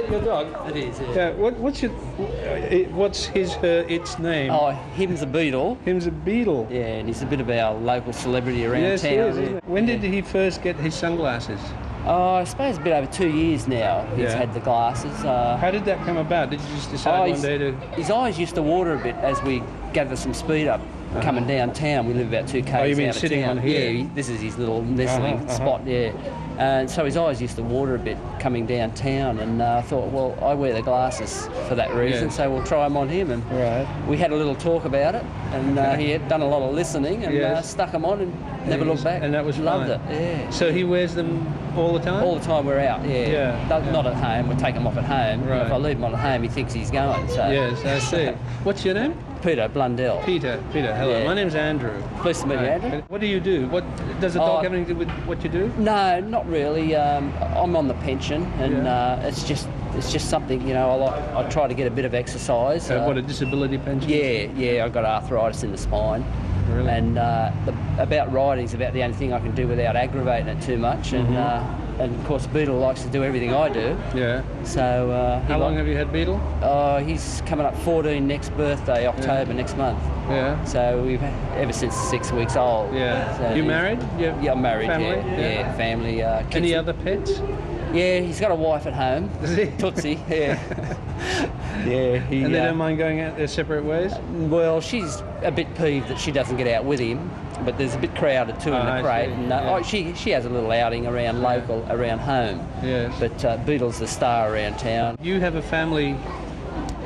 that your dog? It is, yeah. Yeah. What's its name? Oh, him's a beetle. Him's a beetle. Yeah, and he's a bit of our local celebrity around Yes, town. he is, isn't it? When did he first get his sunglasses? Oh, I suppose a bit over 2 years now he's had the glasses. How did that come about? Did you just decide one day to... His eyes used to water a bit as we gather some speed up coming downtown. We live about 2 k's out of town. Oh, you mean sitting on here? Yeah, this is his little nestling spot, yeah. And so his eyes used to water a bit coming downtown, and I thought, well, I wear the glasses for that reason, so we'll try them on him. And we had a little talk about it, and he had done a lot of listening and stuck them on and never looked back. And that was Loved fine. it, yeah. So he wears them all the time? All the time we're out, Not at home, we take them off at home. Right. If I leave them on at home, he thinks he's going. So. Yes, I see. What's your name? Peter Blundell. Peter, hello. Yeah. My name's Andrew. Pleased to meet you, Andrew. What do you do? Does the dog have anything to do with what you do? No, not really. I'm on the pension, and it's just something, you know. I try to get a bit of exercise. What, a disability pension? Yeah. I've got arthritis in the spine. Really? And about riding is about the only thing I can do without aggravating it too much. And of course, Beetle likes to do everything I do. Yeah. So how long have you had Beetle? He's coming up 14 next birthday, October next month. Yeah. So we've ever since 6 weeks old. Yeah. So You married? Yeah, I'm married. Family? Yeah, family. Kids. Any other pets? Yeah, he's got a wife at home. Does he? Tootsie. Yeah. Yeah. And they don't mind going out their separate ways? Well, she's a bit peeved that she doesn't get out with him, but there's a bit crowded too in the crate. And, she has a little outing around local, around home. Yes. But Beetle's the star around town. You have a family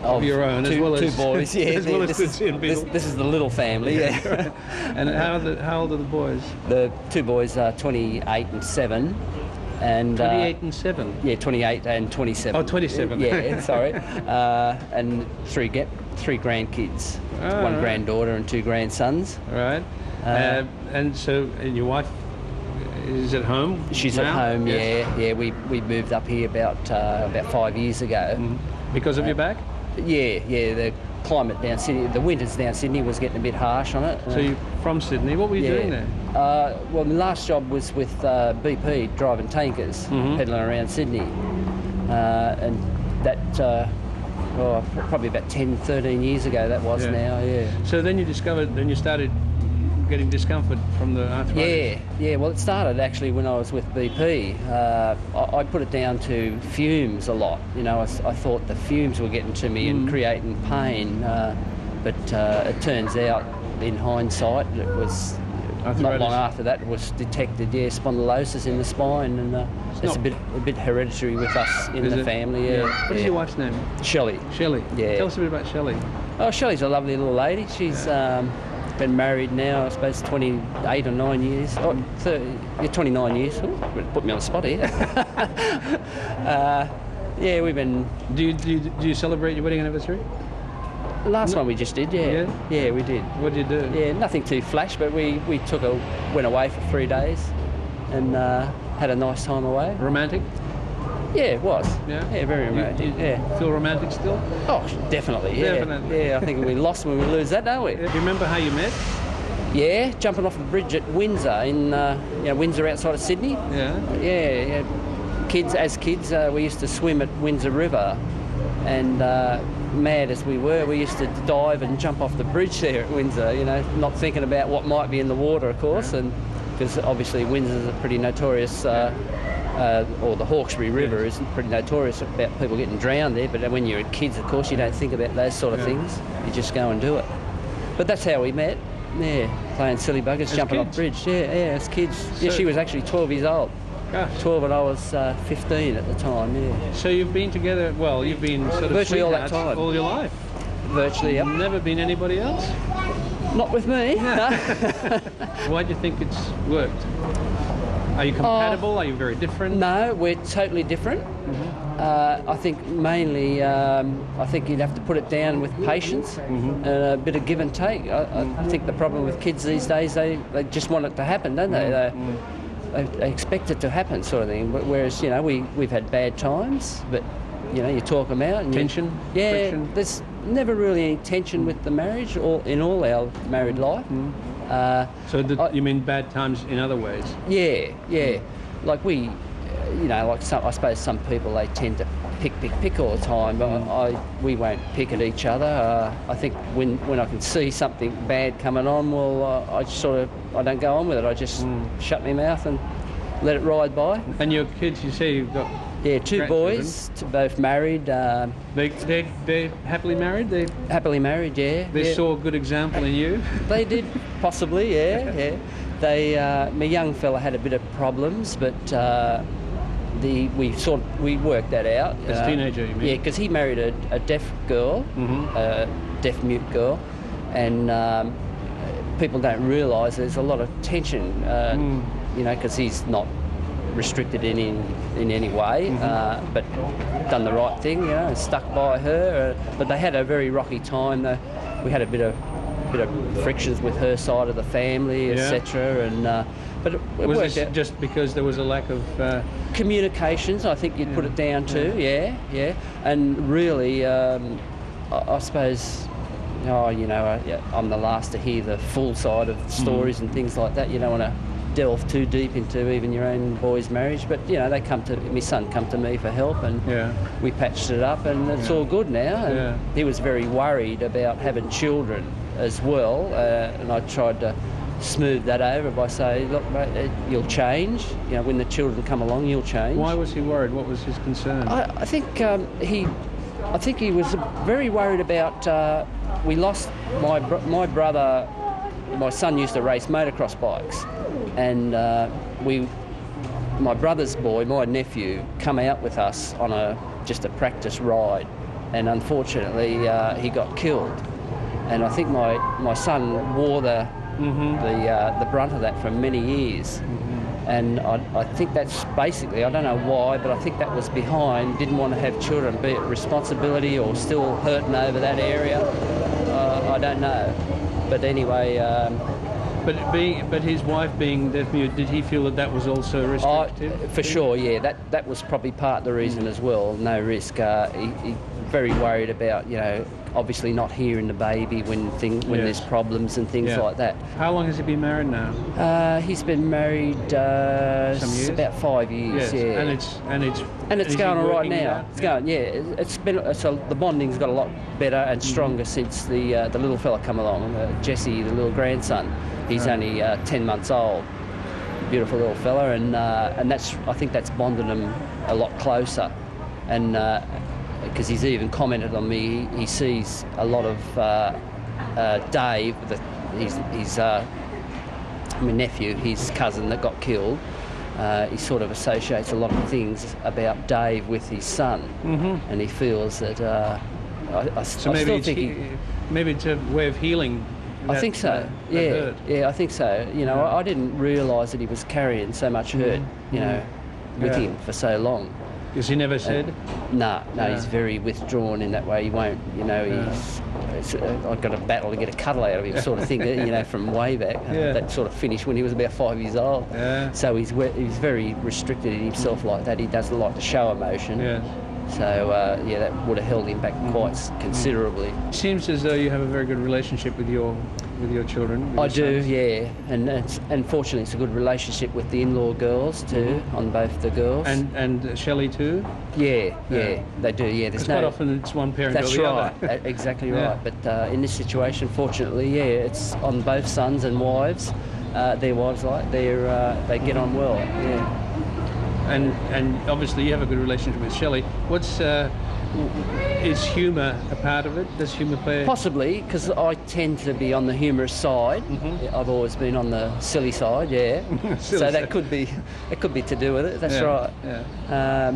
of your own, as well as 2 boys. Yeah, as well as Tootsie and Beetle. This is the little family. Yeah. And how old are the boys? The 2 boys are 28 and 7. And 28 and 7? Yeah, 28 and 27. Oh, 27. Yeah, sorry. And 3 grandkids. One granddaughter and 2 grandsons. Right. And your wife is at home? She's now? at home, yes. yeah. We moved up here about 5 years ago. Because of your back? Yeah. The climate down Sydney, the winters down Sydney was getting a bit harsh on it. So you're from Sydney. What were you doing there? Well, my last job was with BP, driving tankers, peddling around Sydney. And that, probably about 10, 13 years ago that was now, yeah. So then you started getting discomfort from the arthritis? Yeah. Well, it started actually when I was with BP. I put it down to fumes a lot. You know, I thought the fumes were getting to me and creating pain. But it turns out, in hindsight, it was arthritis. Not long after that it was detected. Spondylosis in the spine, and it's a bit hereditary with us in the family. Yeah. What is your wife's name? Shelley. Shelley. Yeah. Tell us a bit about Shelley. Oh, Shelley's a lovely little lady. She's been married now, I suppose, 28 or 9 years. 29 years. Oh, put me on the spot here. We've been... Do you celebrate your wedding anniversary? Last one we just did, yeah, we did. What did you do? Yeah, nothing too flash, but we went away for 3 days and had a nice time away. Romantic? Yeah, it was. Yeah, very romantic. You feel romantic still? Oh, definitely. Yeah. Definitely. Yeah, I think we lost when we lose that, don't we? Do you remember how you met? Yeah, jumping off a bridge at Windsor in Windsor outside of Sydney. Yeah. Yeah. As kids, we used to swim at Windsor River, and mad as we were, we used to dive and jump off the bridge there at Windsor. You know, not thinking about what might be in the water, of course, and because obviously Windsor's a pretty notorious. Or the Hawkesbury River is pretty notorious about people getting drowned there, but when you're kids, of course, you don't think about those sort of things. You just go and do it. But that's how we met. Yeah, playing silly buggers, as jumping kids? off bridge. Yeah, as kids. So she was actually 12 years old. Gosh. 12 and I was 15 at the time, yeah. So you've been together, you've been sort of virtually all that time. All your life? Virtually, yep. Never been anybody else? Not with me, no. Why do you think it's worked? Are you compatible? Are you very different? No, we're totally different. I think mainly, I think you'd have to put it down with patience and a bit of give and take. I think the problem with kids these days, they just want it to happen, don't they? They expect it to happen, sort of thing. Whereas, we've had bad times, but you talk them out. And tension? Friction? There's never really any tension with the marriage, or in all our married life. You mean bad times in other ways? Yeah. Like we, I suppose some people, they tend to pick all the time. But we won't pick at each other. I think when I can see something bad coming on, well, I don't go on with it. I just shut my mouth and let it ride by. And your kids, you say you've got... Yeah, two boys, both married. They're happily married? They're happily married, yeah. They saw a good example in you? They did, possibly, yeah. My young fella had a bit of problems, but we worked that out. As a teenager, you mean? Yeah, because he married a deaf girl, a deaf-mute girl, and people don't realise there's a lot of tension, because he's not restricted in any way, but done the right thing, and stuck by her. But they had a very rocky time. We had a bit of frictions with her side of the family, etc. And but it worked out. Just because there was a lack of communications, I think you'd put it down to, yeah. And really, I suppose. I'm the last to hear the full side of stories and things like that. You don't want to delve too deep into even your own boy's marriage, but my son come to me for help, and we patched it up, and it's all good now. And he was very worried about having children as well, and I tried to smooth that over by saying, look, mate, you'll change. When the children come along, you'll change. Why was he worried? What was his concern? I think he was very worried about. We lost my brother. My son used to race motocross bikes, and my brother's boy, my nephew, come out with us on just a practice ride, and unfortunately he got killed. And I think my son wore the brunt of that for many years. And I think that's basically, I don't know why, but I think that was behind, didn't want to have children, be it responsibility or still hurting over that area. I don't know. But anyway... But his wife being deaf-mute, did he feel that was also restrictive? For sure, yeah. That was probably part of the reason as well. No risk. He very worried about, obviously not hearing the baby when there's problems and things like that. How long has he been married now? He's been married some years? About 5 years. Yes. Yeah. And it's going all right now. It's going. Yeah. It's been the bonding's got a lot better and stronger since the little fella come along. Jesse, the little grandson. He's only 10 months old. Beautiful little fella, and I think that's bonded him a lot closer. And because he's even commented on me, he sees a lot of Dave, he's my nephew, his cousin that got killed. He sort of associates a lot of things about Dave with his son, and he feels that. Maybe it's a way of healing. I think so. Yeah, I think so. I didn't realise that he was carrying so much hurt, with him for so long. Because he never said? No, he's very withdrawn in that way. He won't, I've got to battle to get a cuddle out of him, sort of thing, from way back. That sort of finished when he was about 5 years old. Yeah. So he's very restricted in himself like that. He doesn't like to show emotion. Yes. So, that would have held him back quite considerably. It seems as though you have a very good relationship with your children. I do, yeah. And fortunately it's a good relationship with the in-law girls too, on both the girls. And Shelley too? Yeah, they do, yeah. Because quite often it's one parent or the other. That's right, exactly right. But in this situation, fortunately, it's on both sons and wives. Their wives, they get on well, yeah. And obviously you have a good relationship with Shelley. Is humour a part of it? Does humour play? Possibly, because I tend to be on the humorous side. I've always been on the silly side, so that could be to do with it. That's right. Yeah.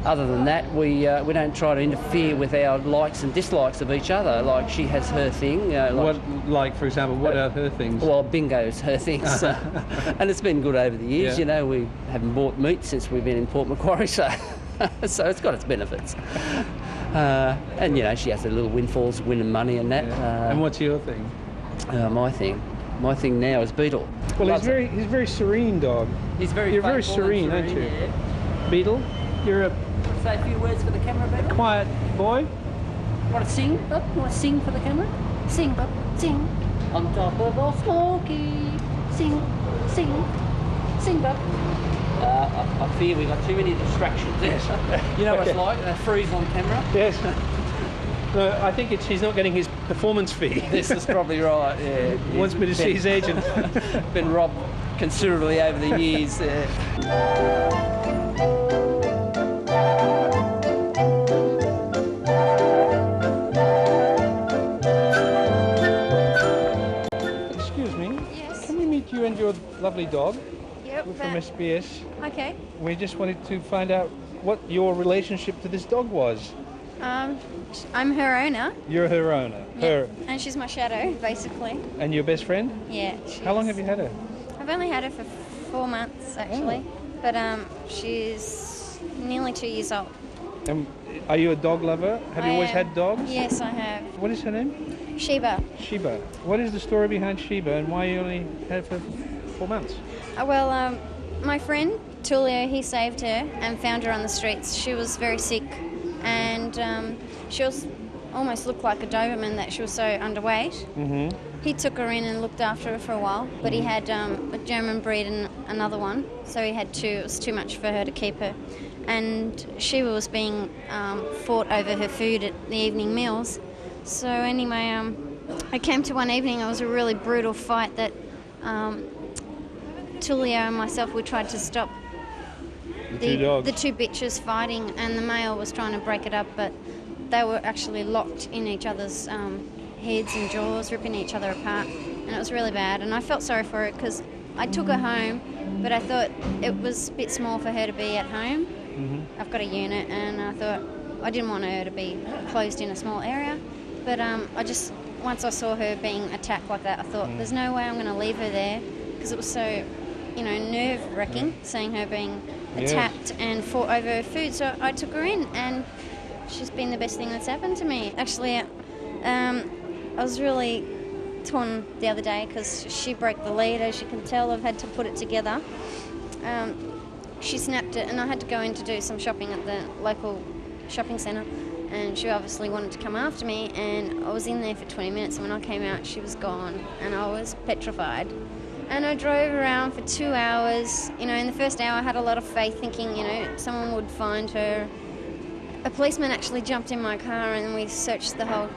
Other than that, we don't try to interfere with our likes and dislikes of each other. Like she has her thing. For example, what are her things? Well, bingo's her things, and it's been good over the years. Yeah. We haven't bought meat since we've been in Port Macquarie, so it's got its benefits. And she has her little windfalls, winning money and that. And what's your thing? My thing now is Beetle. Well, he's very serene dog. You're very serene, aren't you? Yeah. Beetle, you're Say a few words for the camera, Beetle. quiet boy. Want to sing, Bub? You want to sing for the camera? Sing, Bub, sing. On top of a smoky. Sing, Bub. I fear we got too many distractions. Yes. You know what it's like, a freeze on camera? Yes. No, I think he's not getting his performance fee. This is probably right, yeah. He wants me to see his agent. Been robbed considerably over the years. Excuse me. Yes. Can we meet you and your lovely dog? Yep. We're from SBS. Okay. We just wanted to find out what your relationship to this dog was. I'm her owner. You're her owner. Her. And she's my shadow, basically. And your best friend? Yeah. How long have you had her? I've only had her for 4 months, actually. But she's nearly 2 years old. And are you a dog lover? Have you always had dogs? Yes, I have. What is her name? Sheba. Sheba. What is the story behind Sheba and why you only had her for 4 months? Well, my friend, Tulio, he saved her and found her on the streets. She was very sick and she almost looked like a Doberman that she was so underweight. Mm-hmm. He took her in and looked after her for a while, but he had a German breed and another one, so he had two. It was too much for her to keep her. And Sheba was being fought over her food at the evening meals. So anyway, I came to one evening. It was a really brutal fight that Tulio and myself, we tried to stop the two bitches fighting, and the male was trying to break it up, but they were actually locked in each other's heads and jaws, ripping each other apart, and it was really bad. And I felt sorry for it because I took her home, but I thought it was a bit small for her to be at home. Mm-hmm. I've got a unit, and I thought I didn't want her to be closed in a small area, but once I saw her being attacked like that, I thought there's no way I'm going to leave her there, because it was so, nerve-wracking seeing her being attacked and fought over her food. So I took her in, and she's been the best thing that's happened to me. Actually, I was really torn the other day because she broke the lead. As you can tell, I've had to put it together. She snapped it, and I had to go in to do some shopping at the local shopping centre, and she obviously wanted to come after me, and I was in there for 20 minutes, and when I came out she was gone, and I was petrified. And I drove around for 2 hours. In the first hour I had a lot of faith, thinking, someone would find her. A policeman actually jumped in my car, and we searched the whole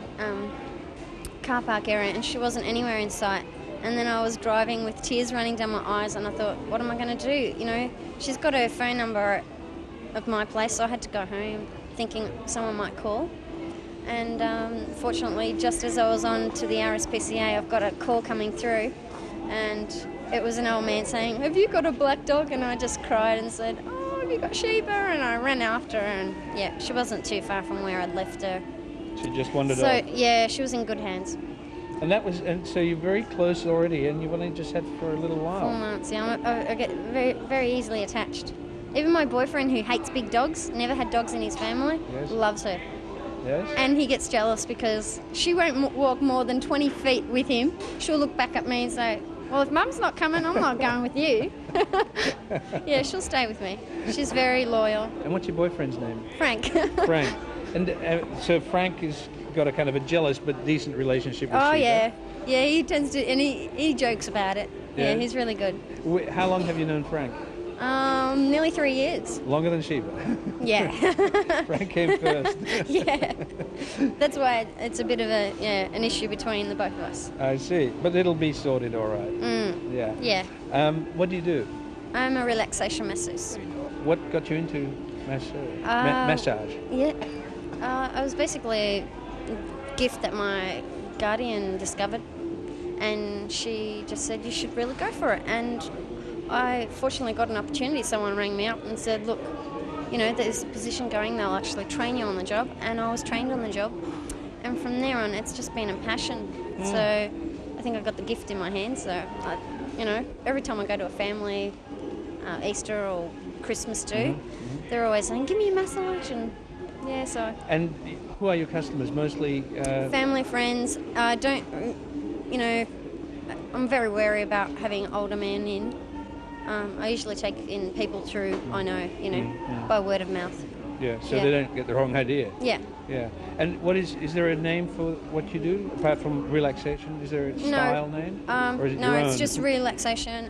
car park area, and she wasn't anywhere in sight. And then I was driving with tears running down my eyes, and I thought, what am I going to do? She's got her phone number of my place, so I had to go home thinking someone might call. And fortunately, just as I was on to the RSPCA, I've got a call coming through, and it was an old man saying, have you got a black dog? And I just cried and said, oh, have you got Sheba? And I ran after her, and yeah, she wasn't too far from where I'd left her. She just wandered off. So yeah, she was in good hands. And so you're very close already, and you've only just had for a little while. 4 months, yeah. I get very, very easily attached. Even my boyfriend, who hates big dogs, never had dogs in his family, loves her. Yes. And he gets jealous because she won't walk more than 20 feet with him. She'll look back at me and say, well, if Mum's not coming, I'm not going with you. Yeah, she'll stay with me. She's very loyal. And what's your boyfriend's name? Frank. Frank. And so Frank has got a kind of a jealous but decent relationship with Sheba. Oh, yeah. Yeah, he tends to, and he jokes about it. Yeah, he's really good. How long have you known Frank? Nearly 3 years. Longer than Sheba? Yeah. Frank came first. Yeah. That's why it's a bit of an issue between the both of us. I see. But it'll be sorted all right. Yeah. Yeah. What do you do? I'm a relaxation masseuse. What got you into massage? Yeah. I was basically a gift that my guardian discovered, and she just said, you should really go for it. And I fortunately got an opportunity. Someone rang me up and said, look, there's a position going, they'll actually train you on the job. And I was trained on the job. And from there on, it's just been a passion. So I think I got the gift in my hands. So, every time I go to a family, Easter or Christmas too, they're always saying, give me a massage. And yeah, so. And who are your customers? Mostly? Family, friends. I don't, I'm very wary about having older men in. I usually take in people through, I know, by word of mouth. Yeah, so Yeah. they don't get the wrong idea. Yeah. Yeah. And what is there a name for what you do apart from relaxation? Is there a style name? Or is it No, your it's own? just relaxation,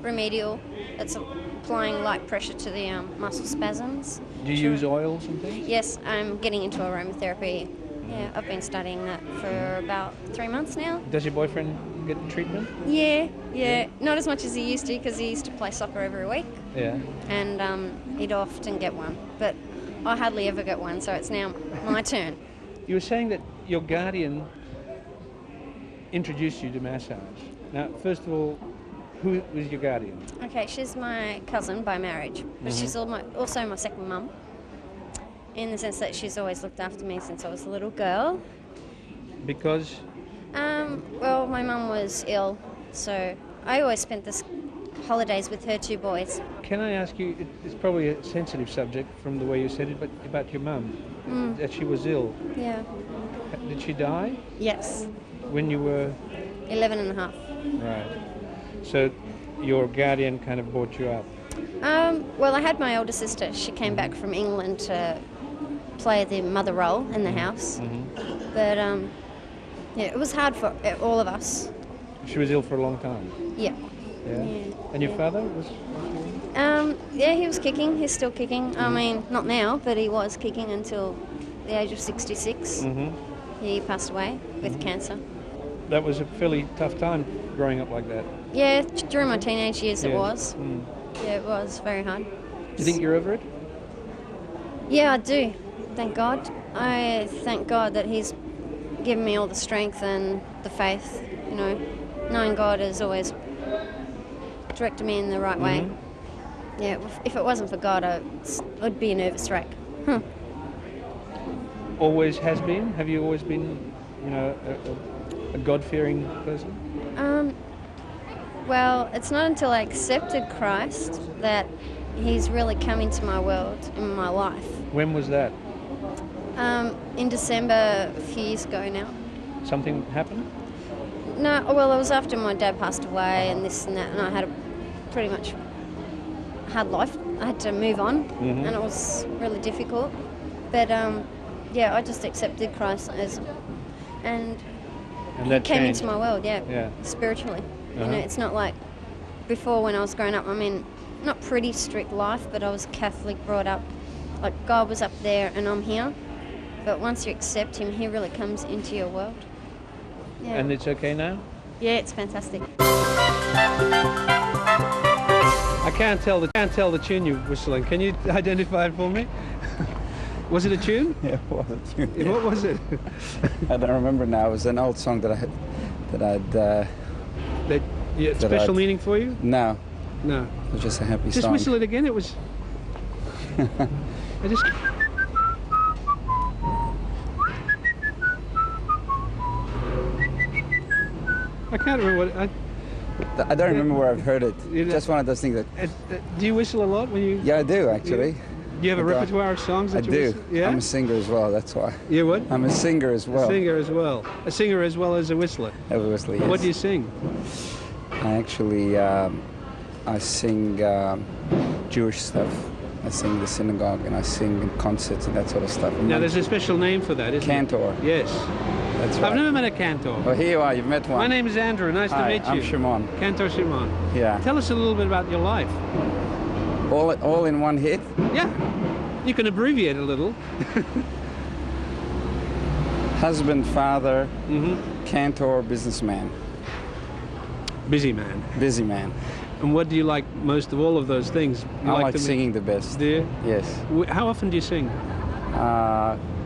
remedial. It's applying light pressure to the muscle spasms. Do you use oils and things? Yes, I'm getting into aromatherapy. Yeah, I've been studying that for about 3 months now. Does your boyfriend get treatment? Yeah. Not as much as he used to, because he used to play soccer every week, Yeah. and he'd often get one. But I hardly ever get one, so it's now my turn. You were saying that your guardian introduced you to massage. Now, first of all, who was your guardian? Okay, she's my cousin by marriage, but she's also my second mum, in the sense that she's always looked after me since I was a little girl. Because Well, my mum was ill, so I always spent the holidays with her 2 boys. can I ask you, it's probably a sensitive subject from the way you said it, but about your mum, that she was ill. Yeah. Did she die Yes. when you were... 11 and a half. Right. So your guardian kind of brought you up. Well, I had my older sister. She came back from England to play the mother role in the house. But yeah, it was hard for all of us. She was ill for a long time. Yeah. Yeah. And your father was... Yeah, he was kicking. He's still kicking. I mean, not now, but he was kicking until the age of 66. He passed away with cancer. That was a fairly tough time growing up like that. Yeah, during my teenage years it Yeah. was. Yeah, it was very hard. Do you think you're over it? Yeah, I do. Thank God. I thank God that He's given me all the strength and the faith, you know, knowing God has always directed me in the right way. Yeah, if it wasn't for God, I'd be a nervous wreck. Always has been? Have you always been, you know, a God-fearing person? Well, it's not until I accepted Christ that He's really come into my world, in my life. When was that? In December, a few years ago now. Something happened? No, well, it was after my dad passed away and this and that, and I had a pretty much hard life. I had to move on, and it was really difficult. But yeah, I just accepted Christ and He that came changed. into my world, Yeah. spiritually. You know, it's not like before when I was growing up. I mean, not pretty strict life, but I was Catholic, brought up. Like God was up there and I'm here. But once you accept Him, He really comes into your world. Yeah. And it's okay now? Yeah, it's fantastic. I can't tell the tune you're whistling. Can you identify it for me? Was it a tune? Yeah, it was a tune. Yeah, what was it? I don't remember now. It was an old song that I'd. That yeah, That special I'd- meaning for you? No, No. it was just a happy Just song. whistle it again. It was. I just. I can't remember what. I don't remember where I've heard it. You know- Just one of those things that. Do you whistle a lot when you? Yeah, I do actually. Do you have a I do. repertoire of songs I that you do. whistle? Yeah. I'm a singer as well. That's why. You what? I'm a singer as well. A singer as well. A singer as well as a whistler. Obviously, yes. What do you sing? I actually, I sing Jewish stuff. I sing the synagogue and I sing in concerts and that sort of stuff. Now, there's a special name for that, isn't Cantor. it? Yes. That's right. I've never met a cantor. Oh, here you are. You've met one. My name is Andrew. Nice to Hi, meet you. I'm Shimon. Cantor Shimon. Yeah. Tell us a little bit about your life. All in one hit. Yeah. You can abbreviate a little. Husband, father, cantor, businessman, Busy man. busy man. And what do you like most of all of those things? You I like them- singing the best. Do you? Yes. How often do you sing?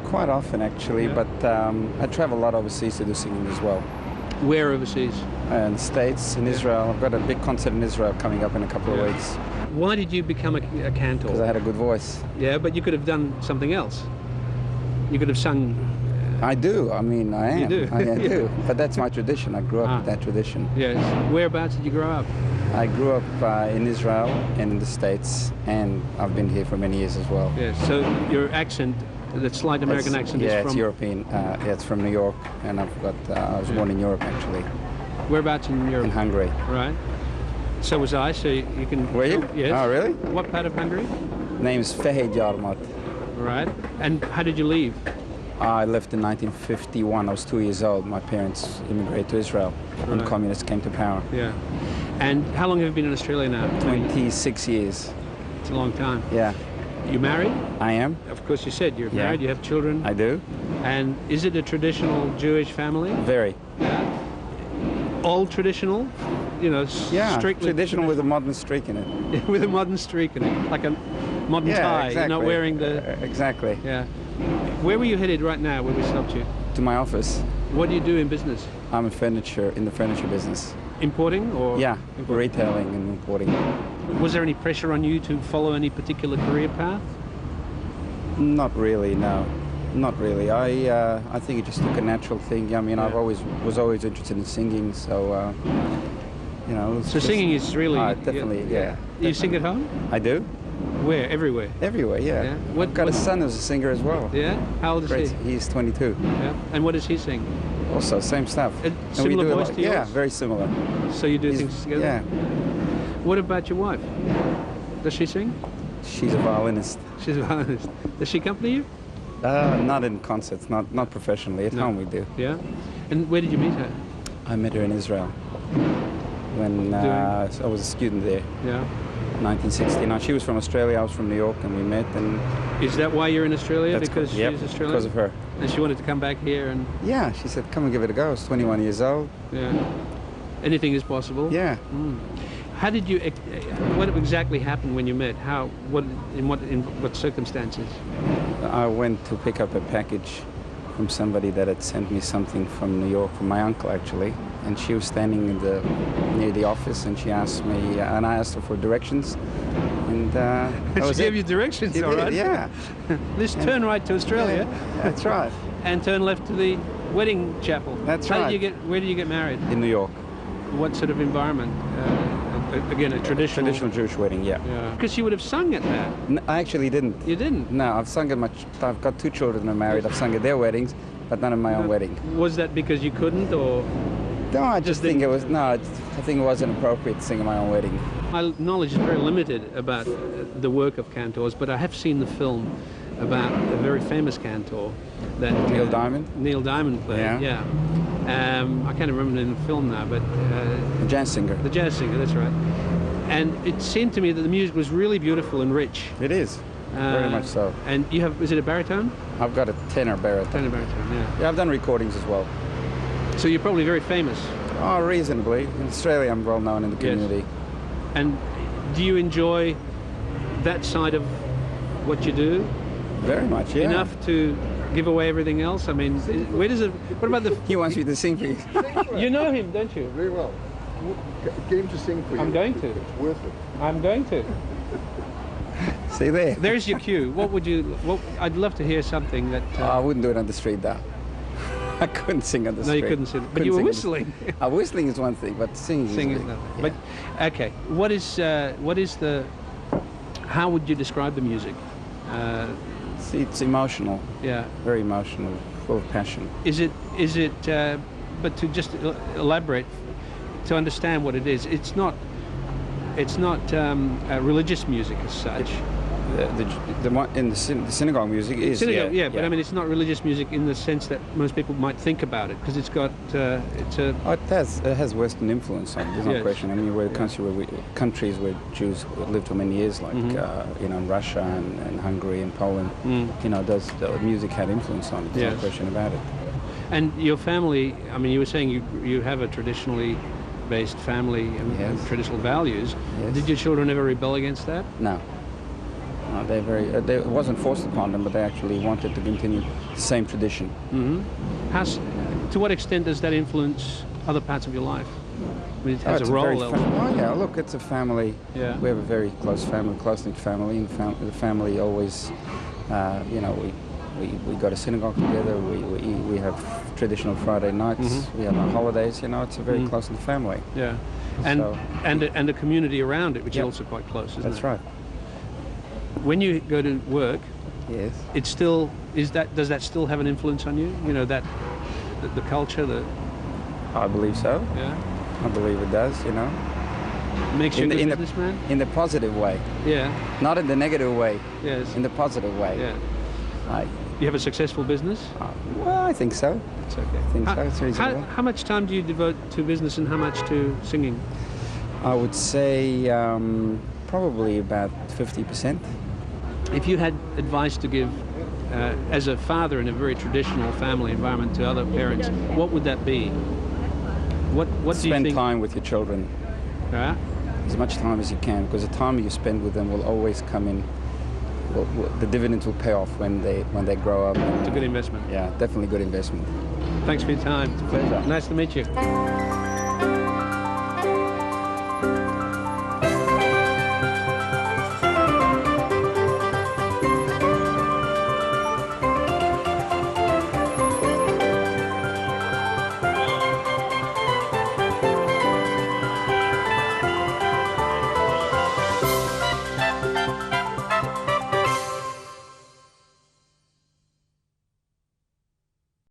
Quite often actually, Yeah. but I travel a lot overseas to do singing as well. Where overseas? In the States, in Israel. I've got a big concert in Israel coming up in a couple of Yeah. weeks Why did you become a because I cantor? had a good voice. Yeah, but you could have done something else. You could have sung. I do. I mean, I am. You do? I Yeah. do. But that's my tradition. I grew up Ah. with that tradition. Yes. Whereabouts did you grow up? I grew up in Israel and in the States, and I've been here for many years as well. Yes. So your accent, the slight American It's- accent, yeah, is it's from European. Yeah, it's from New York, and I've got. I was born in Europe actually, whereabouts in in Europe? Hungary. Right. So was I. So you can. Were you? Yes. Oh, really? What part of Hungary? Name's Fehérgyarmat. Right. And how did you leave? I left in 1951. I was 2 years old. My parents immigrated to Israel when Right. communists came to power. Yeah. And how long have you been in Australia now? 26 years. It's a long time. Yeah, You married? I am. Of course you said you're Yeah. married, you have children. I do. And is it a traditional Jewish family? Very. Old traditional? You know, Yeah, strictly traditional with a modern streak in it. with a modern streak in it, like a modern tie. exactly. You're not wearing the... Exactly. Yeah. Where were you headed right now where we stopped you? To my office. What do you do in business? I'm in the furniture business. Importing or? Yeah, Importing. retailing and importing. Was there any pressure on you to follow any particular career path? Not really, no. Not really. I think it just took a natural thing. I mean, Yeah. was always interested in singing, so you know. So singing is really... definitely, yeah. You sing at home? I do. Where? Everywhere? Everywhere, yeah. Yeah. I've got a son who's a singer as well. Yeah? How old is Great. he? He's 22. Yeah. And what does he sing? Also, same stuff. A similar do voice to Yeah, yours? very similar. So you do He's- things together? Yeah. What about your wife? Does she sing? She's a violinist. She's a violinist. Does she accompany you? Not in concerts, not professionally. At No. home we do. Yeah. And where did you meet her? I met her in Israel when I was a student there, Yeah. 1969. She was from Australia, I was from New York, and we met. And Is that why you're in Australia? Because yep, she's Australian? because of her. And she wanted to come back here and... Yeah, she said, come and give it a go. I was 21 years old. Yeah. Anything is possible? Yeah. How did you... What exactly happened when you met? How... In what circumstances? I went to pick up a package from somebody that had sent me something from New York, from my uncle actually, and she was standing near the office, and she asked me, and I asked her for directions, and that She was gave it. you directions, She all did, right? yeah. Let's turn right to Australia. Yeah, that's right. And turn left to the wedding chapel. That's How right. Where did you get married? In New York. What sort of environment? Again, a traditional... Traditional Jewish wedding, yeah. Yeah. Because you would have sung at that. I actually didn't. You didn't? No, I've got two children who are married. I've sung at their weddings, but not at my own wedding. Was that because you couldn't, or... No, I just think it was, I think it wasn't appropriate to sing at my own wedding. My knowledge is very limited about the work of cantors, but I have seen the film about a very famous cantor that... Neil Diamond? Neil Diamond played, Yeah. I can't remember in the film now, but... A jazz singer. The jazz singer, that's right. And it seemed to me that the music was really beautiful and rich. It is, very much so. And you have, is it a baritone? I've got a tenor baritone. Tenor baritone, yeah. Yeah, I've done recordings as well. So you're probably very famous. Oh, reasonably. In Australia, I'm well known in the community. And do you enjoy that side of what you do? Very much, yeah. Enough to give away everything else? I mean, where does it... What about the... He wants me to sing for you. You know him, don't you? Very well. Get him to sing for you. I'm going to. It's worth it. I'm going to. See there? There's your cue. What would you... I'd love to hear something that... Oh, I wouldn't do it on the street, though. I couldn't sing on the no, street. you couldn't sing. But you were whistling. Whistling is one thing, but singing Singing is is big. nothing. Yeah. But, okay, what is the... How would you describe the music? It's emotional, Yeah. very emotional, full of passion. Is it, but to just elaborate, to understand what it is, it's not religious music as such. The one in the synagogue music is Synagogue, yeah, but I mean it's not religious music in the sense that most people might think about it, because it's got, it's a... Oh, it has Western influence on it, there's no Yes. question. I mean, we're a country countries where Jews lived for many years, like in Russia and Hungary and Poland. The music had influence on it. There's Yes. no question about it. And your family, I mean, you were saying you have a traditionally based family and Yes. traditional values. Yes. Did your children ever rebel against that? No. No, it wasn't forced upon them, but they actually wanted to continue the same tradition. Mm-hmm. To what extent does that influence other parts of your life? I mean, it has it's a role. yeah, look, it's a family. Yeah. We have a very close family, close-knit family, and the family always, we go to synagogue together, we have traditional Friday nights, we have our holidays, it's a very close-knit family. Yeah. And, So- and the community around it, which Yep. is also quite close, isn't That's it? right. When you go to work, Yes. it's still, does that still have an influence on you? You know, that, the culture, I believe so. yeah, I believe it does, makes you a good in businessman? in the positive way, Yeah, not in the negative way, yes. in the positive way. Yeah. Hi. You have a successful business? Well, I think so. It's okay. I think so. It's reasonable. How much time do you devote to business and how much to singing? I would say probably about 50%. If you had advice to give as a father in a very traditional family environment to other parents, what would that be? What do you Spend think? time with your children, Yeah? as much time as you can, because the time you spend with them will always come in. The dividends will pay off when they grow up. It's a good investment. Yeah, definitely good investment. Thanks for your time. It's a pleasure. Nice to meet you.